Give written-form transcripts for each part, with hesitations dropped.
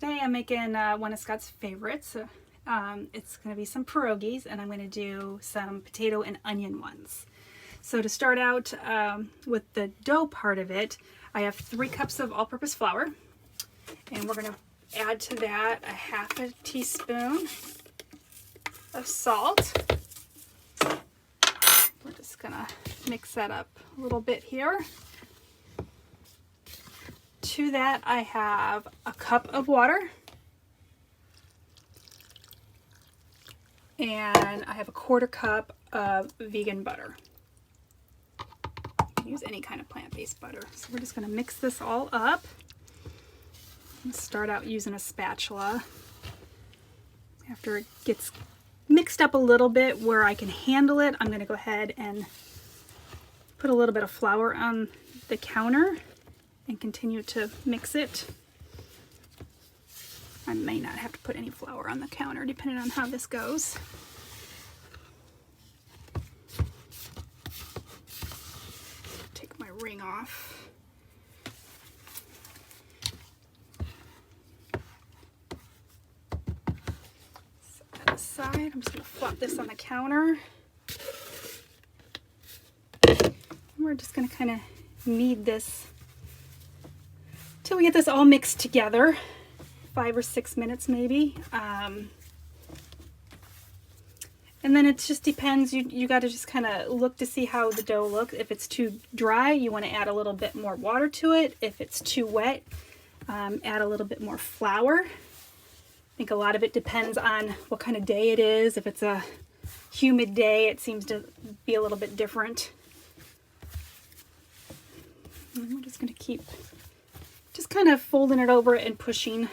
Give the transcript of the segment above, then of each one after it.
Today I'm making one of Scott's favorites. It's going to be some pierogies, and I'm going to do some potato and onion ones. So to start out with the dough part of it, I have 3 cups of all-purpose flour, and we're going to add to that a half a teaspoon of salt. We're just going to mix that up a little bit here. To that, I have a cup of water, and I have a 1/4 cup of vegan butter. You can use any kind of plant-based butter. So we're just going to mix this all up. And start out using a spatula. After it gets mixed up a little bit where I can handle it, I'm going to go ahead and put a little bit of flour on the counter and continue to mix it. I may not have to put any flour on the counter depending on how this goes. Take my ring off. Set that aside. I'm just going to flop this on the counter. And we're just going to kind of knead this till we get this all mixed together. 5 or 6 minutes maybe. And then it just depends. You got to just kind of look to see how the dough looks. If it's too dry, you want to add a little bit more water to it. If it's too wet, add a little bit more flour. I think a lot of it depends on what kind of day it is. If it's a humid day, it seems to be a little bit different. And we're just going to keep just kind of folding it over and pushing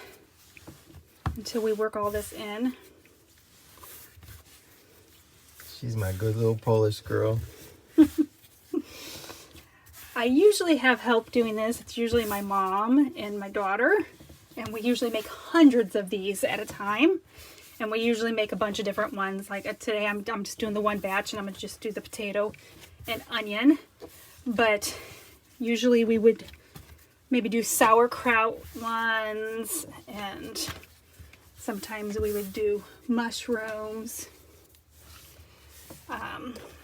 until we work all this in. She's my good little Polish girl. I usually have help doing this. It's usually my mom and my daughter, and we usually make hundreds of these at a time, and we usually make a bunch of different ones. Like today I'm just doing the one batch, and I'm going to just do the potato and onion, but usually we would maybe do sauerkraut ones, and sometimes we would do mushrooms.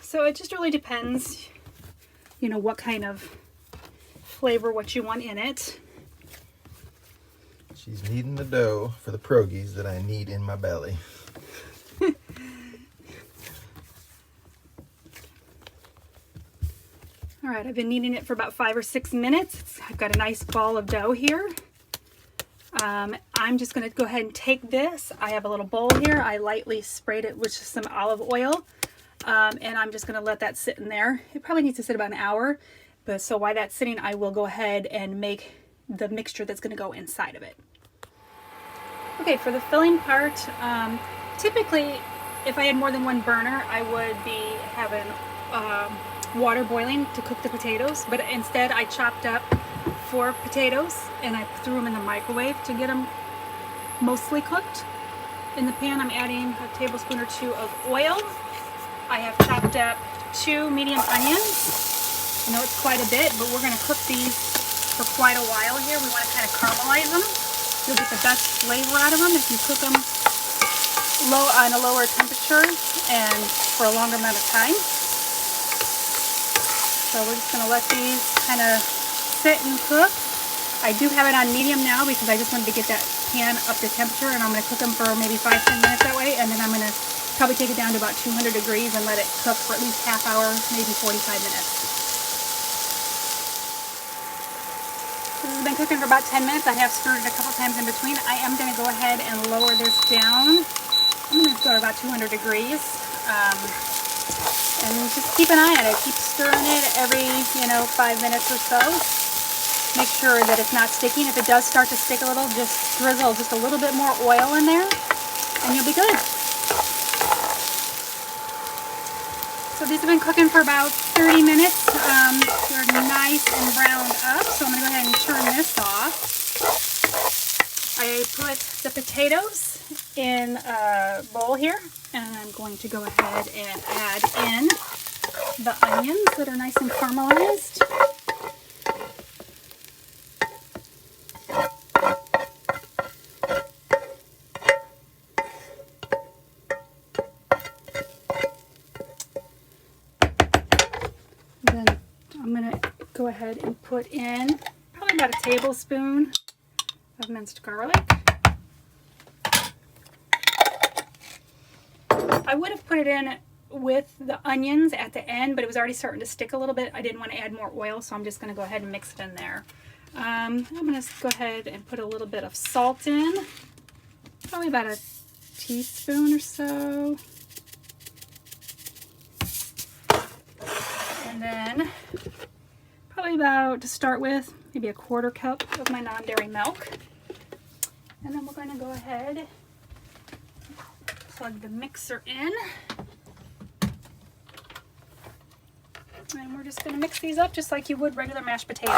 So it just really depends, you know, what kind of flavor, what you want in it. She's kneading the dough for the pierogies that I need in my belly. All right, I've been kneading it for about 5 or 6 minutes. I've got a nice ball of dough here. I'm just going to go ahead and take this. I have a little bowl here. I lightly sprayed it with just some olive oil, and I'm just going to let that sit in there. It probably needs to sit about an hour, but so while that's sitting, I will go ahead and make the mixture that's going to go inside of it. Okay, for the filling part, typically, if I had more than one burner, I would be having water boiling to cook the potatoes, but instead I chopped up 4 potatoes and I threw them in the microwave to get them mostly cooked. In the pan I'm adding a tablespoon or 2 of oil. I have chopped up 2 medium onions. I know it's quite a bit, but we're going to cook these for quite a while here. We want to kind of caramelize them. You'll get the best flavor out of them if you cook them on a lower temperature and for a longer amount of time. So we're just going to let these kind of sit and cook. I do have it on medium now because I just wanted to get that pan up to temperature, and I'm going to cook them for maybe 5-10 minutes that way, and then I'm going to probably take it down to about 200 degrees and let it cook for at least half hour, maybe 45 minutes. This has been cooking for about 10 minutes. I have stirred it a couple times in between. I am going to go ahead and lower this down. I'm going to go to about 200 degrees. And just keep an eye on it. Keep stirring it every, 5 minutes or so. Make sure that it's not sticking. If it does start to stick a little, just drizzle just a little bit more oil in there, and you'll be good. So these have been cooking for about 30 minutes. They're nice and browned up, so I'm going to go ahead and turn this off. I put the potatoes in a bowl here, and I'm going to go ahead and add in the onions that are nice and caramelized. go ahead and put in probably about a tablespoon of minced garlic. I would have put it in with the onions at the end, but it was already starting to stick a little bit. I didn't want to add more oil, so I'm just going to go ahead and mix it in there. I'm going to go ahead and put a little bit of salt in, probably about a teaspoon or so. And then probably about, to start with, maybe a 1/4 cup of my non-dairy milk. And then we're going to go ahead, plug the mixer in. And we're just going to mix these up just like you would regular mashed potatoes.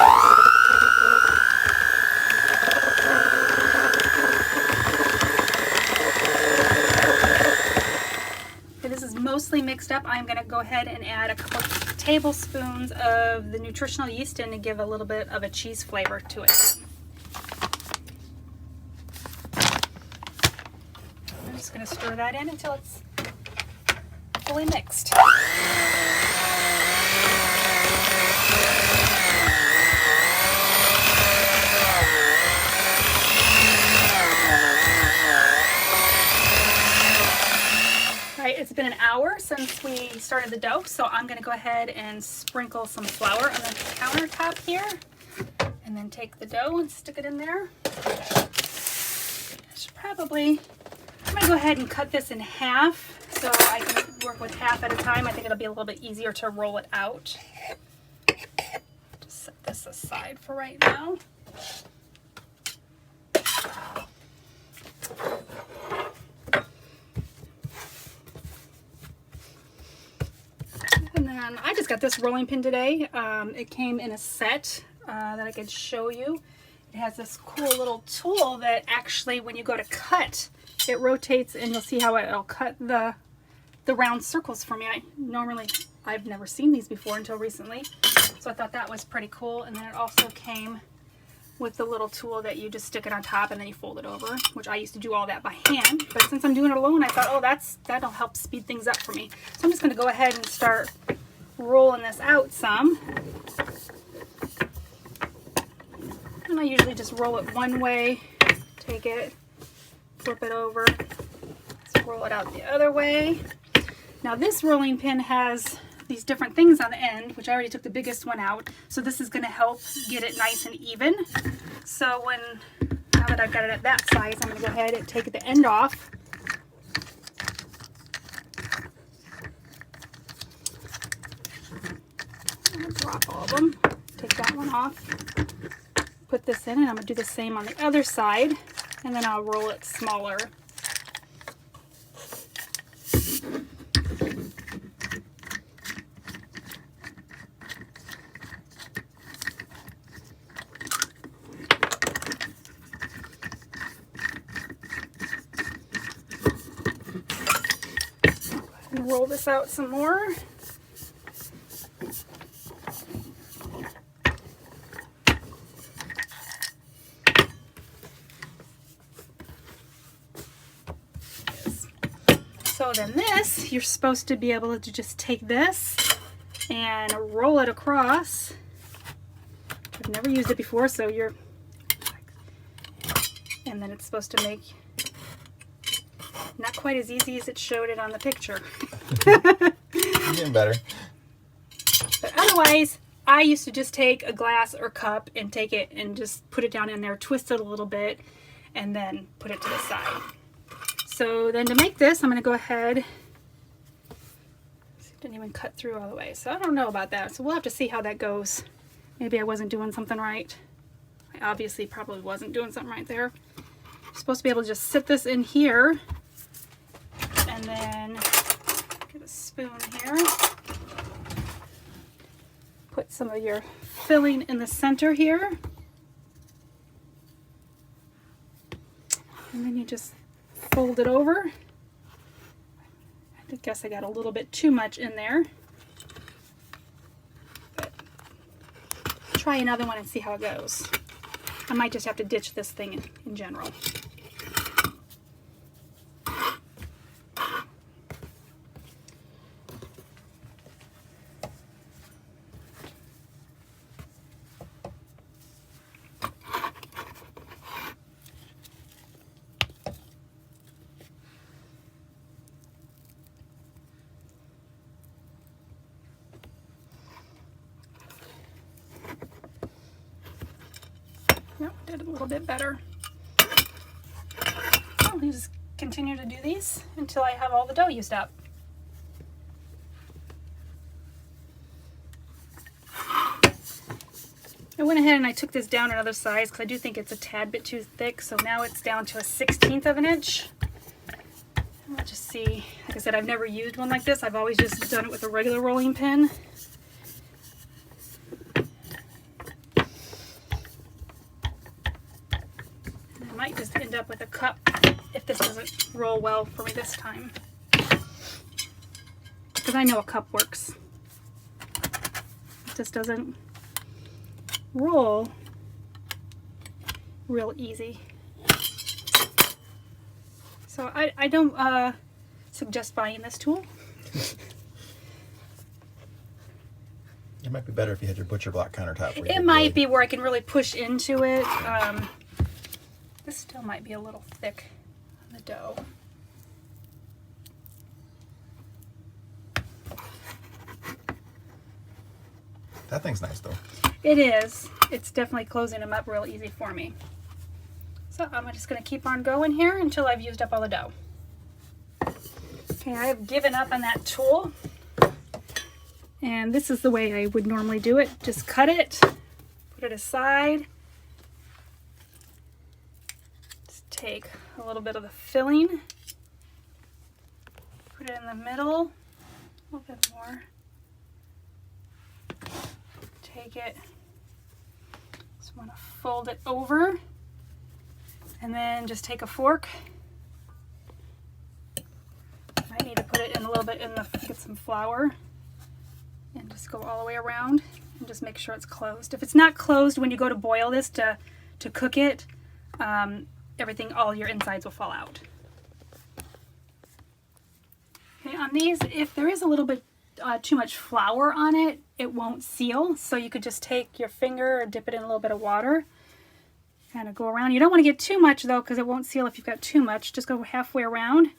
Okay, this is mostly mixed up. I'm going to go ahead and add a couple tablespoons of the nutritional yeast in to give a little bit of a cheese flavor to it. I'm just going to stir that in until it's fully mixed. It's been an hour since we started the dough, so I'm going to go ahead and sprinkle some flour on the countertop here, and then take the dough and stick it in there. I'm going to go ahead and cut this in half so I can work with half at a time. I think it'll be a little bit easier to roll it out. Just set this aside for right now. And then I just got this rolling pin today. It came in a set that I could show you. It has this cool little tool that actually, when you go to cut, it rotates, and you'll see how it'll cut the round circles for me. I've never seen these before until recently, so I thought that was pretty cool. And then it also came with the little tool that you just stick it on top and then you fold it over, which I used to do all that by hand, but since I'm doing it alone, I thought, oh, that'll help speed things up for me. So I'm just going to go ahead and start rolling this out some. And I usually just roll it one way, take it, flip it over, let's roll it out the other way. Now this rolling pin has these different things on the end, which I already took the biggest one out, so this is going to help get it nice and even. So now that I've got it at that size, I'm going to go ahead and take the end off. I'm going to drop all of them, take that one off, put this in, and I'm going to do the same on the other side, and then I'll roll it smaller. Roll this out some more. So then this, you're supposed to be able to just take this and roll it across. I've never used it before, so and then it's supposed to make not quite as easy as it showed it on the picture. Getting better. But otherwise, I used to just take a glass or cup and take it and just put it down in there, twist it a little bit, and then put it to the side. So then to make this, I'm going to go ahead. Didn't even cut through all the way, so I don't know about that. So we'll have to see how that goes. Maybe I wasn't doing something right. I obviously probably wasn't doing something right there. I'm supposed to be able to just sit this in here, and then get a spoon here. Put some of your filling in the center here. And then you just fold it over. I guess I got a little bit too much in there. But try another one and see how it goes. I might just have to ditch this thing in general. Nope, did a little bit better. I'll just continue to do these until I have all the dough used up. I went ahead and I took this down another size because I do think it's a tad bit too thick. So now it's down to a 1/16 of an inch. I'll just see. Like I said, I've never used one like this. I've always just done it with a regular rolling pin. And I might just end up with a cup if this doesn't roll well for me this time. Because I know a cup works. It just doesn't roll real easy. So I don't suggest buying this tool. It might be better if you had your butcher block countertop. Where you It could might really- be where I can really push into it. This still might be a little thick on the dough. That thing's nice though. It is. It's definitely closing them up real easy for me. So I'm just going to keep on going here until I've used up all the dough. Okay, I have given up on that tool. And this is the way I would normally do it. Just cut it, put it aside. Just take a little bit of the filling, put it in the middle, a little bit more. Take it, just want to fold it over, and then just take a fork. I need to put it in a little bit in the, get some flour, and just go all the way around and just make sure it's closed. If it's not closed when you go to boil this to cook it, everything, all your insides will fall out. Okay, on these, if there is a little bit too much flour on it, it won't seal. So you could just take your finger or dip it in a little bit of water, kind of go around. You don't want to get too much though, because it won't seal if you've got too much. Just go halfway around,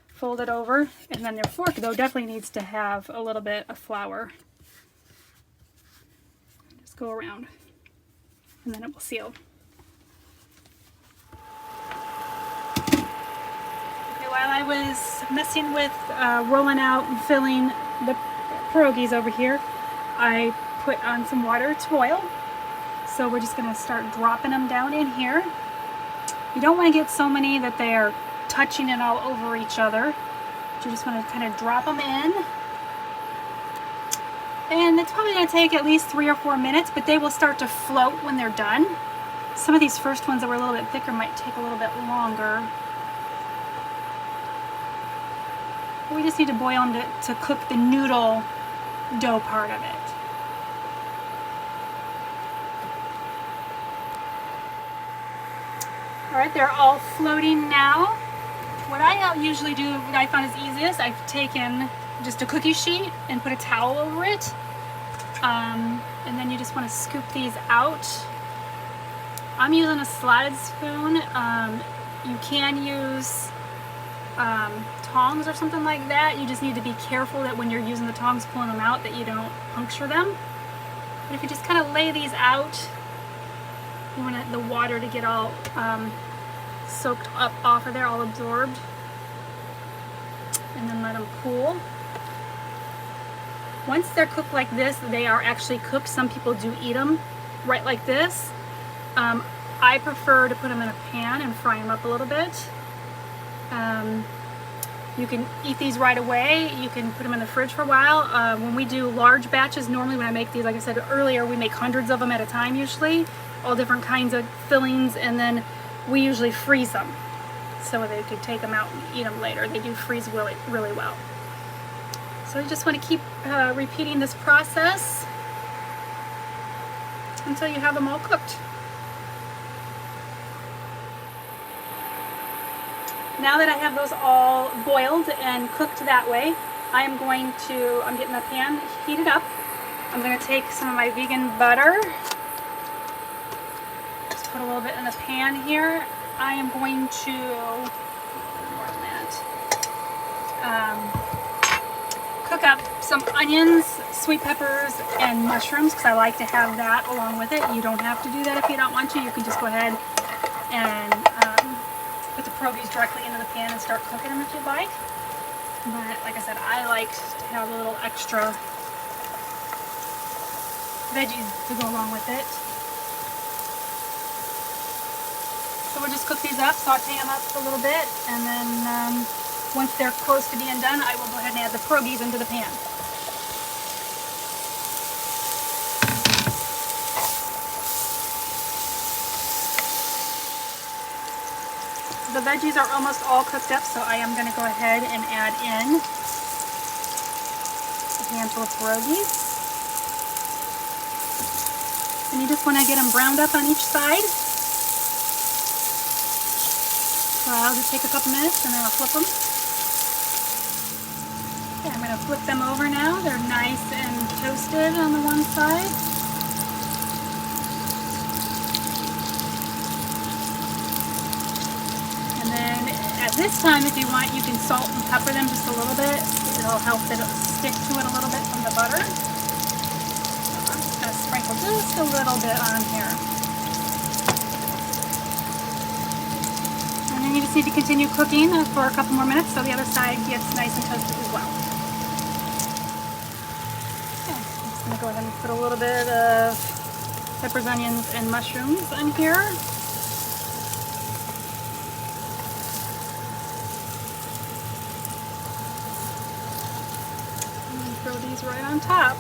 fold it over, and then your fork though definitely needs to have a little bit of flour. Just go around, and then it will seal. Okay, while I was messing with rolling out and filling the pierogies over here, I put on some water to boil. So we're just going to start dropping them down in here. You don't want to get so many that they are touching it all over each other. You just want to kind of drop them in. And it's probably going to take at least 3 or 4 minutes, but they will start to float when they're done. Some of these first ones that were a little bit thicker might take a little bit longer. We just need to boil them to cook the noodle dough part of it. Alright, they're all floating now. What I usually do, what I found is easiest, I've taken just a cookie sheet and put a towel over it. And then you just want to scoop these out. I'm using a slotted spoon. You can use tongs or something like that. You just need to be careful that when you're using the tongs pulling them out that you don't puncture them. But if you just kind of lay these out, you want the water to get all soaked up off of there, all absorbed, and then let them cool. Once they're cooked like this, they are actually cooked. Some people do eat them right like this. I prefer to put them in a pan and fry them up a little bit. You can eat these right away. You can put them in the fridge for a while. When we do large batches, normally when I make these, like I said earlier, we make hundreds of them at a time usually, all different kinds of fillings, and then we usually freeze them so they could take them out and eat them later. They do freeze really, really well. So you just want to keep repeating this process until you have them all cooked. Now that I have those all boiled and cooked that way, I'm getting the pan heated up. I'm going to take some of my vegan butter. Just put a little bit in the pan here. I am going to, more than that, cook up some onions, sweet peppers, and mushrooms because I like to have that along with it. You don't have to do that if you don't want to. You can just go ahead and put the pierogies directly into the pan and start cooking them if you'd like. But like I said, I like to have a little extra veggies to go along with it. So we'll just cook these up, saute them up a little bit, and then once they're close to being done, I will go ahead and add the pierogies into the pan. The veggies are almost all cooked up, so I am going to go ahead and add in a handful of pierogies. And you just want to get them browned up on each side. So I'll just take a couple minutes and then I'll flip them. Okay, I'm going to flip them over now. They're nice and toasted on the one side. And then at this time, if you want, you can salt and pepper them just a little bit. It'll help it stick to it a little bit from the butter. So I'm just going to sprinkle just a little bit on here. And then you just need to continue cooking for a couple more minutes so the other side gets nice and toasted as well. Okay, I'm just going to go ahead and put a little bit of peppers, onions, and mushrooms in here. And throw these right on top.